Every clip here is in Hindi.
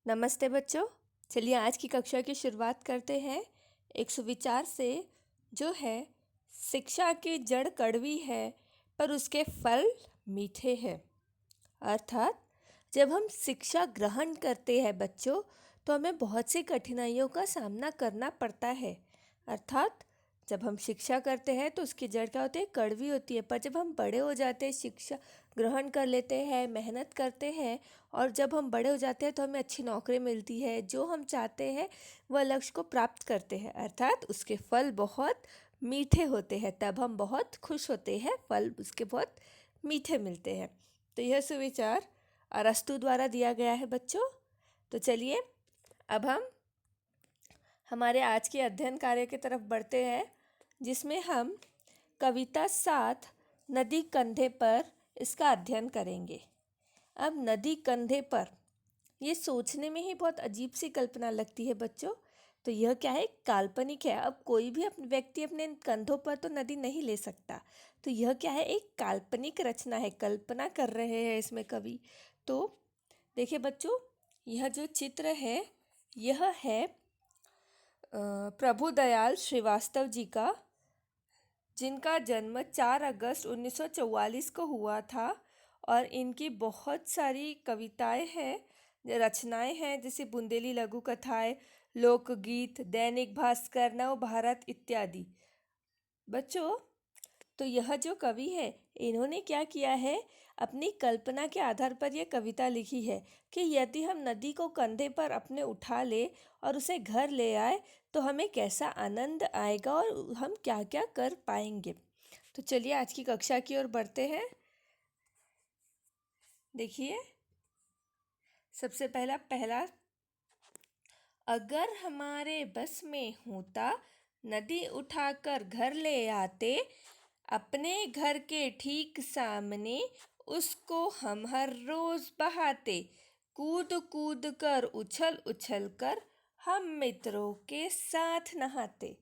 नमस्ते बच्चों। चलिए आज की कक्षा की शुरुआत करते हैं एक सुविचार से, जो है शिक्षा की जड़ कड़वी है पर उसके फल मीठे हैं। अर्थात जब हम शिक्षा ग्रहण करते हैं बच्चों, तो हमें बहुत सी कठिनाइयों का सामना करना पड़ता है। अर्थात जब हम शिक्षा करते हैं तो उसकी जड़ क्या होती है, कड़वी होती है। पर जब हम बड़े हो जाते हैं, शिक्षा ग्रहण कर लेते हैं, मेहनत करते हैं और जब हम बड़े हो जाते हैं तो हमें अच्छी नौकरी मिलती है, जो हम चाहते हैं वह लक्ष्य को प्राप्त करते हैं। अर्थात उसके फल बहुत मीठे होते हैं, तब हम बहुत खुश होते हैं, फल उसके बहुत मीठे मिलते हैं। तो यह सुविचार अरस्तु द्वारा दिया गया है बच्चों। तो चलिए अब हम हमारे आज के अध्ययन कार्य की तरफ बढ़ते हैं, जिसमें हम कविता 7 नदी कंधे पर इसका अध्ययन करेंगे। अब नदी कंधे पर, ये सोचने में ही बहुत अजीब सी कल्पना लगती है बच्चों। तो यह क्या है, काल्पनिक है। अब कोई भी व्यक्ति अपने कंधों पर तो नदी नहीं ले सकता। तो यह क्या है, एक काल्पनिक रचना है, कल्पना कर रहे हैं इसमें कवि। तो देखिए बच्चों, यह जो चित्र है यह है प्रभुदयाल श्रीवास्तव जी का, जिनका जन्म 4 अगस्त 1944 को हुआ था। और इनकी बहुत सारी कविताएं हैं, रचनाएं हैं, जैसे बुंदेली लघु कथाएं, लोकगीत, दैनिक भास्कर, नव भारत इत्यादि। बच्चों, तो यह जो कवि है, इन्होंने क्या किया है, अपनी कल्पना के आधार पर यह कविता लिखी है कि यदि हम नदी को कंधे पर अपने उठा ले और उसे घर ले आए तो हमें कैसा आनंद आएगा और हम क्या क्या कर पाएंगे। तो चलिए आज की कक्षा की ओर बढ़ते हैं। देखिए, सबसे पहला, अगर हमारे बस में होता नदी उठाकर घर ले आते, अपने घर के ठीक सामने उसको हम हर रोज बहाते, कूद कूद कर उछल उछल कर हम मित्रों के साथ नहाते।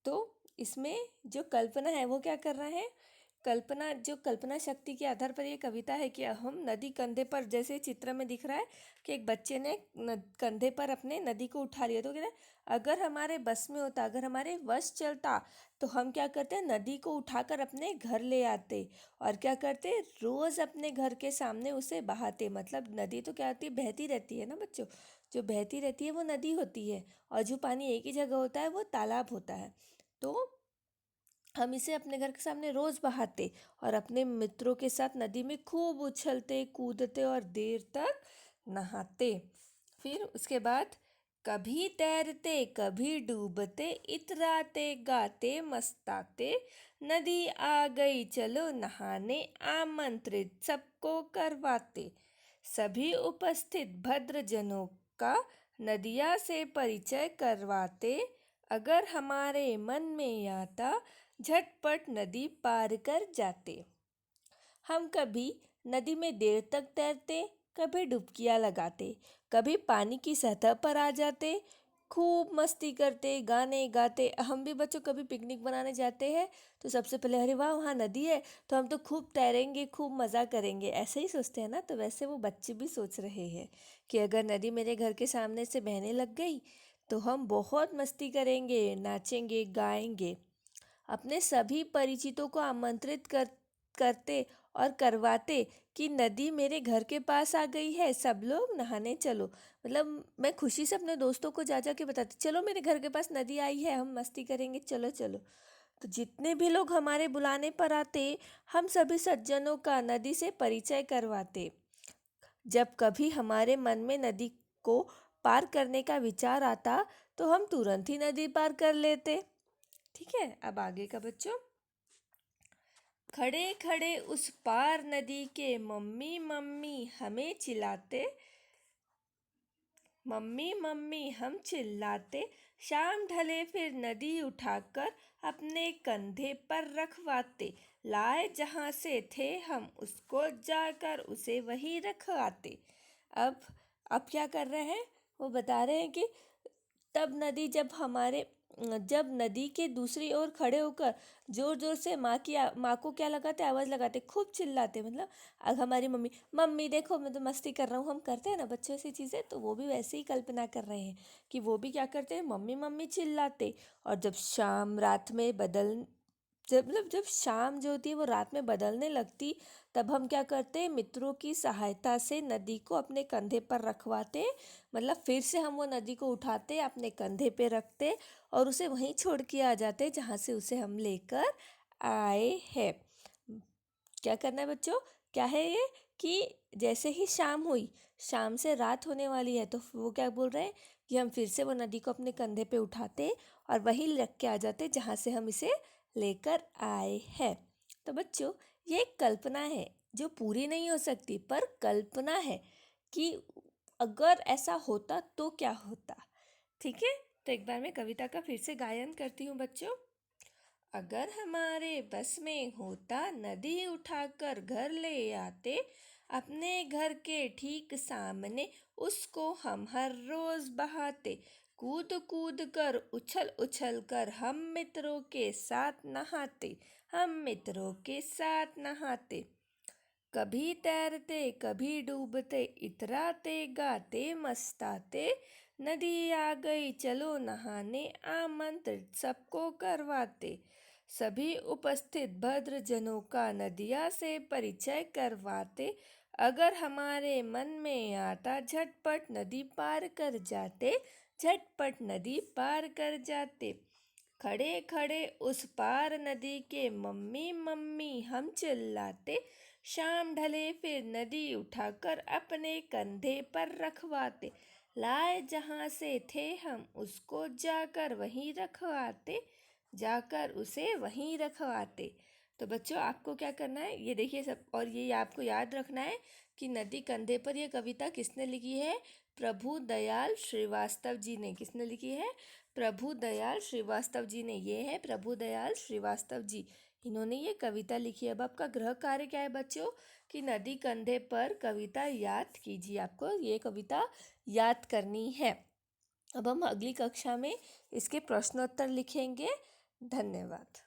तो इसमें जो कल्पना है वो क्या कर रहा है, कल्पना शक्ति के आधार पर ये कविता है कि हम नदी कंधे पर, जैसे चित्र में दिख रहा है कि एक बच्चे ने कंधे पर अपने नदी को उठा लिया। तो कहते हैं अगर हमारे बस में होता, अगर हमारे वश चलता तो हम क्या करते, नदी को उठाकर अपने घर ले आते और क्या करते, रोज अपने घर के सामने उसे बहाते। मतलब नदी तो क्या होती है, बहती रहती है ना बच्चों। जो बहती रहती है वो नदी होती है, और जो पानी एक ही जगह होता है वो तालाब होता है। तो हम इसे अपने घर के सामने रोज बहाते और अपने मित्रों के साथ नदी में खूब उछलते कूदते और देर तक नहाते। फिर उसके बाद, कभी तैरते कभी डूबते, इतराते गाते मस्ताते, नदी आ गई चलो नहाने, आमंत्रित सबको करवाते, सभी उपस्थित भद्रजनों का नदिया से परिचय करवाते, अगर हमारे मन में आता झटपट नदी पार कर जाते। हम कभी नदी में देर तक तैरते, कभी डुबकियां लगाते, कभी पानी की सतह पर आ जाते, खूब मस्ती करते, गाने गाते। हम भी बच्चों कभी पिकनिक बनाने जाते हैं तो सबसे पहले अरे वाह वहाँ नदी है तो हम तो खूब तैरेंगे, खूब मज़ा करेंगे, ऐसे ही सोचते हैं ना। तो वैसे वो बच्चे भी सोच रहे हैं कि अगर नदी मेरे घर के सामने से बहने लग गई तो हम बहुत मस्ती करेंगे, नाचेंगे, गाएंगे। अपने सभी परिचितों को आमंत्रित करते और करवाते कि नदी मेरे घर के पास आ गई है, सब लोग नहाने चलो। मतलब मैं खुशी से अपने दोस्तों को जा जा के बताती, चलो मेरे घर के पास नदी आई है, हम मस्ती करेंगे, चलो चलो। तो जितने भी लोग हमारे बुलाने पर आते, हम सभी सज्जनों का नदी से परिचय करवाते। जब कभी हमारे मन में नदी को पार करने का विचार आता तो हम तुरंत ही नदी पार कर लेते। ठीक है, अब आगे का बच्चों, खड़े खड़े उस पार नदी के मम्मी मम्मी हमें चिल्लाते, मम्मी मम्मी हम चिल्लाते, शाम ढले फिर नदी उठाकर अपने कंधे पर रखवाते, लाए जहाँ से थे हम उसको जाकर उसे वहीं रखवाते। अब क्या कर रहे हैं, वो बता रहे हैं कि तब नदी जब हमारे जब नदी के दूसरी ओर खड़े होकर जोर जोर से माँ को क्या लगाते, आवाज़ लगाते, खूब चिल्लाते। मतलब अब हमारी मम्मी, मम्मी देखो मैं तो मस्ती कर रहा हूँ, हम करते हैं ना बच्चों ऐसी चीज़ें, तो वो भी वैसे ही कल्पना कर रहे हैं कि वो भी क्या करते हैं, मम्मी मम्मी चिल्लाते। और जब शाम रात में बदल जब शाम जो होती है वो रात में बदलने लगती, तब हम क्या करते हैं, मित्रों की सहायता से नदी को अपने कंधे पर रखवाते। मतलब फिर से हम वो नदी को उठाते, अपने कंधे पे रखते और उसे वहीं छोड़ के आ जाते जहाँ से उसे हम लेकर आए हैं। क्या करना है बच्चों, क्या है ये, कि जैसे ही शाम हुई, शाम से रात होने वाली है, तो वो क्या बोल रहे हैं कि हम फिर से वो नदी को अपने कंधे पे उठाते और वहीं रख के आ जाते जहाँ से हम इसे लेकर आए हैं। तो बच्चों, ये एक कल्पना है जो पूरी नहीं हो सकती, पर कल्पना है कि अगर ऐसा होता तो क्या होता। ठीक है, तो एक बार मैं कविता का फिर से गायन करती हूँ बच्चों। अगर हमारे बस में होता, नदी उठाकर घर ले आते, अपने घर के ठीक सामने उसको हम हर रोज बहाते। कूद कूद कर, उछल उछल कर हम मित्रों के साथ नहाते, हम मित्रों के साथ नहाते। कभी तैरते कभी डूबते, इतराते गाते मस्ताते। नदी आ गई चलो नहाने, आमंत्रित सबको करवाते। सभी उपस्थित भद्र जनों का नदिया से परिचय करवाते। अगर हमारे मन में आता, झटपट नदी पार कर जाते, झटपट नदी पार कर जाते। खड़े खड़े उस पार नदी के, मम्मी मम्मी हम चिल्लाते। शाम ढले फिर नदी उठाकर अपने कंधे पर रखवाते। लाए जहाँ से थे हम उसको, जाकर वहीं रखवाते, जाकर उसे वहीं रखवाते। तो बच्चों, आपको क्या करना है, ये देखिए सब, और ये आपको याद रखना है कि नदी कंधे पर ये कविता किसने लिखी है, प्रभु दयाल श्रीवास्तव जी ने। किसने लिखी है, प्रभु दयाल श्रीवास्तव जी ने। ये है प्रभु दयाल श्रीवास्तव जी, इन्होंने ये कविता लिखी है। अब आपका गृह कार्य क्या है बच्चों, कि नदी कंधे पर कविता याद कीजिए, आपको ये कविता याद करनी है। अब हम अगली कक्षा में इसके प्रश्नोत्तर लिखेंगे। धन्यवाद।